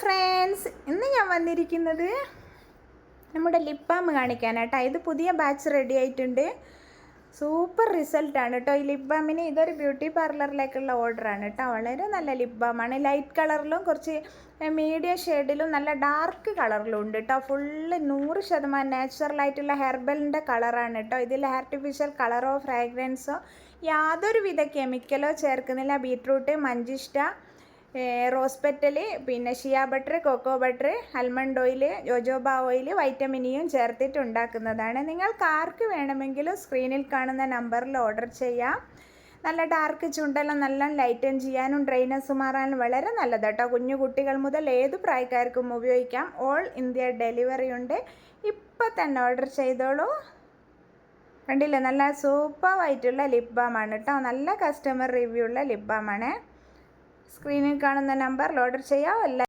Friends, ഇന്ന് ഞാൻ വന്നിരിക്കുന്നത് നമ്മുടെ ലിപ് ബാം കാണിക്കാനാട്ടോ. ഇത് പുതിയ ബാച്ച് റെഡി ആയിട്ടുണ്ട്. സൂപ്പർ റിസൾട്ടാണ് കേട്ടോ ഈ ലിപ് ബാമിന്. ഇതൊരു ബ്യൂട്ടി പാർലറിലേക്കുള്ള ഓർഡറാണ് കേട്ടോ. വളരെ നല്ല ലിപ് ബാമാണ്. ലൈറ്റ് കളറിലും കുറച്ച് മീഡിയം ഷെയ്ഡിലും നല്ല ഡാർക്ക് കളറിലും ഉണ്ട് കേട്ടോ. ഫുള്ള് 100% നാച്ചുറലായിട്ടുള്ള ഹെർബലിൻ്റെ കളറാണ് കേട്ടോ. ഇതിൽ ആർട്ടിഫിഷ്യൽ കളറോ ഫ്രാഗ്രൻസോ യാതൊരുവിധ കെമിക്കലോ ചേർക്കുന്നില്ല. ബീട്രൂട്ട്, മഞ്ചിഷ്ട, റോസ് പെറ്റൽ, പിന്നെ shea butter, cocoa butter, almond oil, jojoba oil, vitamin ഇയും ചേർത്തിട്ട് ഉണ്ടാക്കുന്നതാണ്. നിങ്ങൾക്ക് ആർക്ക് വേണമെങ്കിലും സ്ക്രീനിൽ കാണുന്ന നമ്പറിൽ ഓർഡർ ചെയ്യാം. നല്ല ഡാർക്ക് ചുണ്ടെല്ലാം നല്ല ലൈറ്റൻ ചെയ്യാനും ഡ്രൈനസ് മാറാനും വളരെ നല്ലത് കേട്ടോ. കുഞ്ഞു കുട്ടികൾ മുതൽ ഏത് പ്രായക്കാർക്കും ഉപയോഗിക്കാം. ഓൾ ഇന്ത്യ ഡെലിവറി ഉണ്ട്. ഇപ്പം തന്നെ ഓർഡർ ചെയ്തോളൂ. കണ്ടില്ലേ, നല്ല സൂപ്പറായിട്ടുള്ള ലിപ് ബാമാണ് കേട്ടോ. നല്ല കസ്റ്റമർ റിവ്യൂ ഉള്ള ലിപ് ബാമാണ്. സ്ക്രീനിൽ കാണുന്ന നമ്പറിൽ ഓർഡർ ചെയ്യാം.